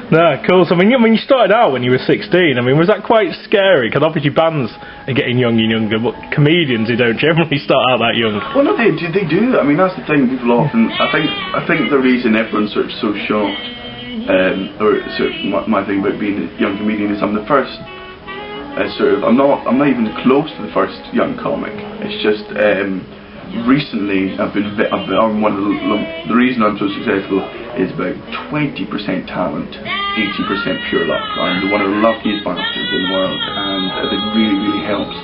No, cool. So, I mean, you started out when you were 16. I mean, was that quite scary? Because obviously bands are getting younger and younger, but comedians who don't generally start out that young. Well, no, they do. I mean, that's the thing. People often, I think the reason everyone's sort of so shocked, or sort of my thing about being a young comedian is I'm the first. I'm not even close to the first young comic. It's just. Recently, I'm one of the reason I'm so successful is about 20% talent, 80% pure luck. I'm one of the luckiest bastards in the world, and it really helps.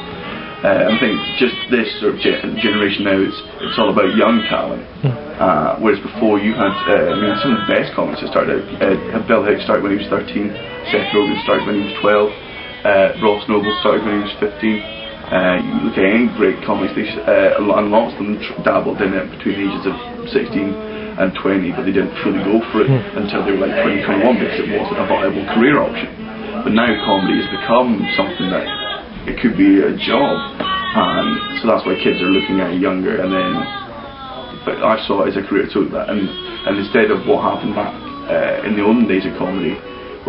I think just this sort of generation now, it's all about young talent. Whereas before you had, some of the best comics that started out. Bill Hicks started when he was 13, Seth Rogen started when he was 12, Ross Noble started when he was 15. You look at any great comics, and lots of them dabbled in it between the ages of 16 and 20, but they didn't fully go for it until they were like 20, 21 because it wasn't a viable career option. But now comedy has become something that it could be a job, and so that's why kids are looking at it younger. And then, but I saw it as a career, so that and instead of what happened back in the olden days of comedy,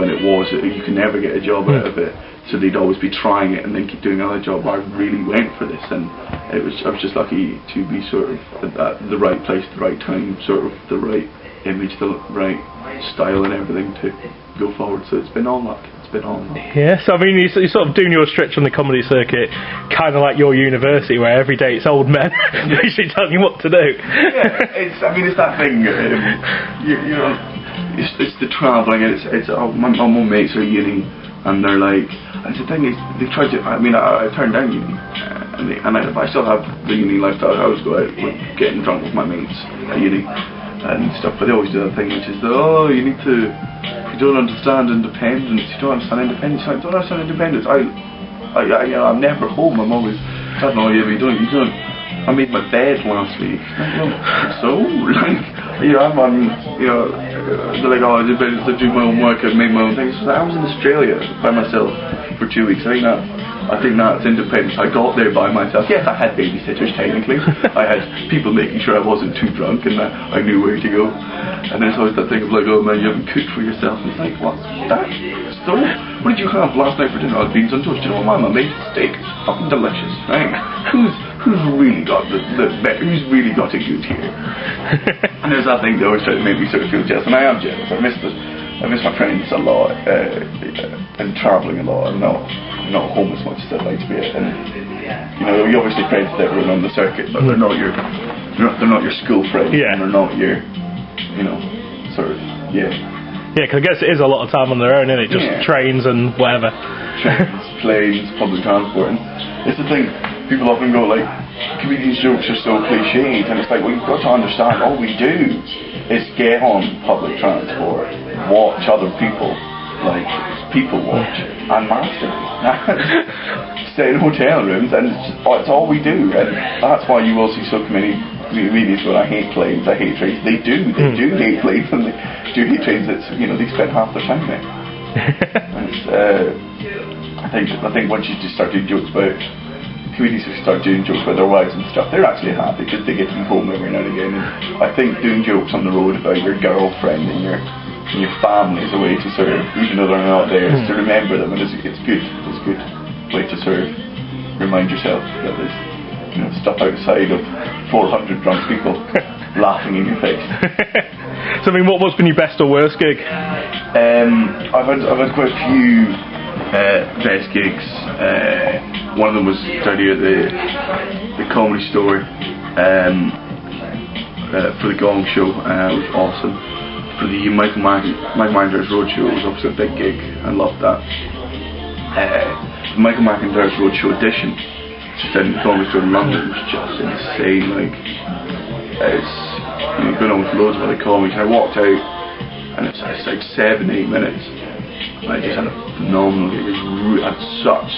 when it was you can never get a job out of it. So they'd always be trying it and then keep doing another job. I really went for this, and I was just lucky to be sort of at the right place, the right time, sort of the right image, the right style and everything to go forward. So it's been all luck. Yeah, so I mean, you're sort of doing your stretch on the comedy circuit, kind of like your university, where every day it's old men basically telling you what to do. Yeah, it's that thing. You know, it's the travelling. My mates are uni, and they're like. And the thing is, they tried to. I mean, I turned down uni, and I still have the uni lifestyle. I always go out with getting drunk with my mates at uni and stuff. But they always do that thing, which is you need to. If you don't understand independence, you don't understand independence. I don't understand independence. I'm never home. I'm always. I don't know. You don't. I made my bed last week. So I'm on. They're like, I do my own work. I made my own things. So I was in Australia by myself for 2 weeks. I think that's independence. I got there by myself. Yes, I had babysitters technically. I had people making sure I wasn't too drunk and that I knew where to go. And there's always that thing of like, oh man, you haven't cooked for yourself. And it's like, what? That? So? What did you have last night for dinner? I had beans on toast. You know what, Mama made steak. It's fucking delicious, right? Who's really got who's really got it good here? And there's that thing that always try to make me sort of feel jealous, and I am jealous. I miss my friends a lot, and travelling a lot. I'm not home as much as I'd like to be. And you obviously friends with everyone on the circuit, but they're not your school friends, and they're not your, sort of, Yeah, because I guess it is a lot of time on their own, isn't it? Just trains and whatever. Trains, planes, public transport. And it's the thing, people often go like, comedians' jokes are so cliched, and it's like, well, you've got to understand, all we do is get on public transport, watch other people, like, people watch, and masturbate. Stay in hotel rooms, and it's all we do, and that's why you will see so many comedians going, I hate planes, I hate trains. They do hate planes, and they do hate trains. It's, they spend half their time there. I think once you just start doing jokes about comedians, who start doing jokes about their wives and stuff, they're actually happy because they get to be home every now and again. And I think doing jokes on the road about your girlfriend and your family is a way to sort of, even though they're not there, is to remember them, and it's good. It's a good way to sort of remind yourself that there's stuff outside of 400 drunk people laughing in your face. So I mean, what's been your best or worst gig? I've had quite a few best gigs. One of them was down here at the Comedy Store for the Gong Show. It was awesome. For the Michael McIntyre's Roadshow, it was obviously a big gig. I loved that. The Michael McIntyre's Roadshow edition, just in the Comedy Store in London, was just insane. Like, it's going on with loads of other comics. I walked out, and it's like 7-8 minutes. I just had a phenomenal gig. It had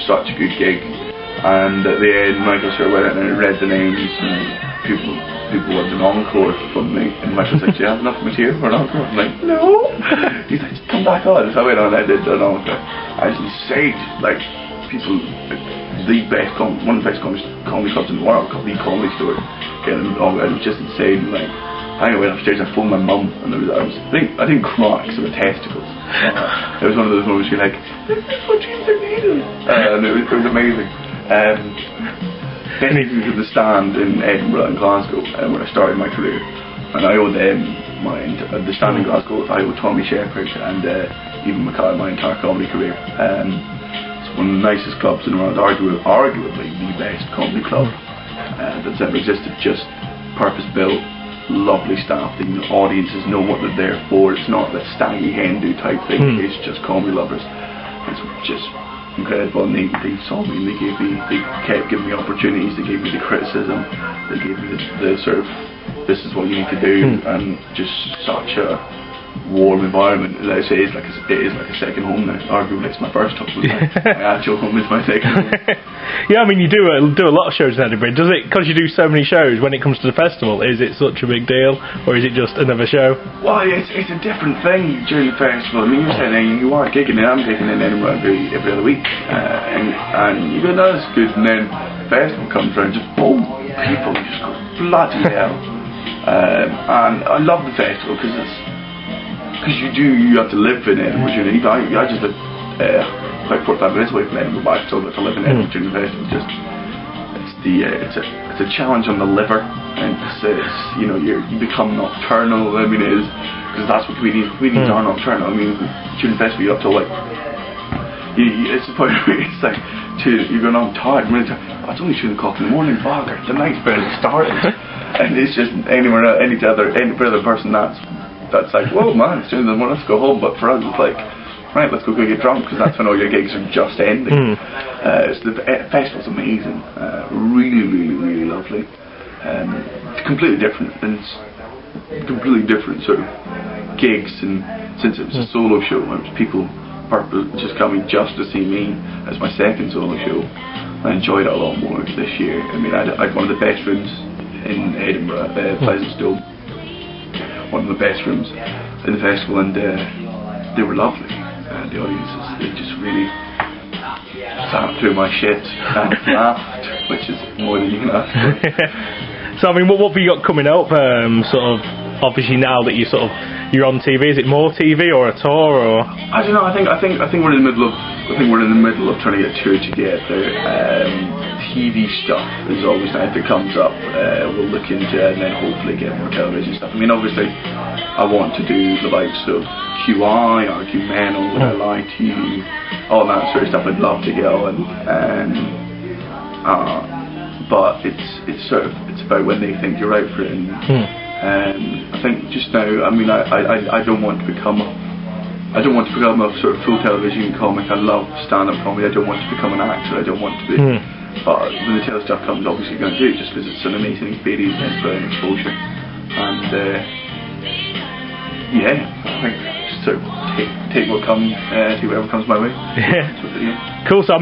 such a good gig. And at the end, Michael sort of went out and read the names, and people wanted an encore from me. And Michael said, do you have enough material for an encore? I'm like, no. He's like, just come back on. So I went on and I did an encore. I was insane. Like, people, one of the best comedy clubs in the world, called the Comedy Store. It was just insane. Like, I went upstairs, I phoned my mum, and I didn't cry because of the testicles. It was one of those moments you're like, this is what dreams are made of. And it was amazing. Anything to the stand in Edinburgh and Glasgow, where I started my career. And I owed the stand in Glasgow, I owed Tommy Shepherd and even Mackay my entire comedy career. It's one of the nicest clubs in the world, arguably the best comedy club that's ever existed. Just purpose-built, lovely staff. The audiences know what they're there for. It's not the staggy hen-do type thing. It's just comedy lovers. It's just incredible. And they saw me and they kept giving me opportunities. They gave me the criticism. They gave me the sort of, this is what you need to do, and just such a warm environment. As I say, it is like a second home now. Arguably it's my first home. My actual home is my second home. Yeah, I mean, you do a lot of shows in Edinburgh. Does it, because you do so many shows, when it comes to the festival, is it such a big deal, or is it just another show? Well, it's a different thing during the festival. I mean, you're saying you are gigging in. I'm gigging in Edinburgh every other week, and you go, no, that's good. And then the festival comes around, just boom, people just go bloody hell. And I love the festival because you have to live in Edinburgh during the I just live like 45 minutes away from Edinburgh, but I still have to live in Edinburgh during the festival. It's a challenge on the liver, and it's you know, you become nocturnal. I mean, it is, because that's what comedians are, nocturnal. I mean, during the festival you're up till like it's the point where it's like you're going, I'm tired, I'm really tired. Oh, it's only 2 o'clock in the morning, bugger, the night's barely started. And it's just any other person that's like, whoa man, it's 2 in the morning, let's go home. But for us it's like, right, let's go get drunk, because that's when all your gigs are just ending. So the festival's amazing, really, really, really lovely. It's completely different, and it's completely different sort of gigs. And since it was a solo show, it was people just coming just to see me as my second solo show. I enjoyed it a lot more this year. I mean, I had one of the best rooms in Edinburgh, Pleasantstone, one of the best rooms in the festival, and they were lovely. The audiences, they just really sat through my shit and laughed, which is more than you can ask for. So I mean, what have you got coming up? Sort of, obviously now that you're on TV, is it more TV or a tour, or? I don't know. I think we're in the middle of trying to get tour together. TV stuff is always nice. If it comes up, we'll look into it and then hopefully get more television stuff. I mean, obviously, I want to do the likes of QI, Argumental, Would I Lie to You, all that sort of stuff. I'd love to get on, but it's about when they think you're right for it. And I think just now, I mean, I don't want to become a sort of full television comic. I love stand-up comedy. I don't want to become an actor. I don't want to be. But when the tele stuff comes, obviously going to do it, just because it's an amazing experience and exposure. And yeah, I think just sort of take whatever comes my way. Yeah. Cool. So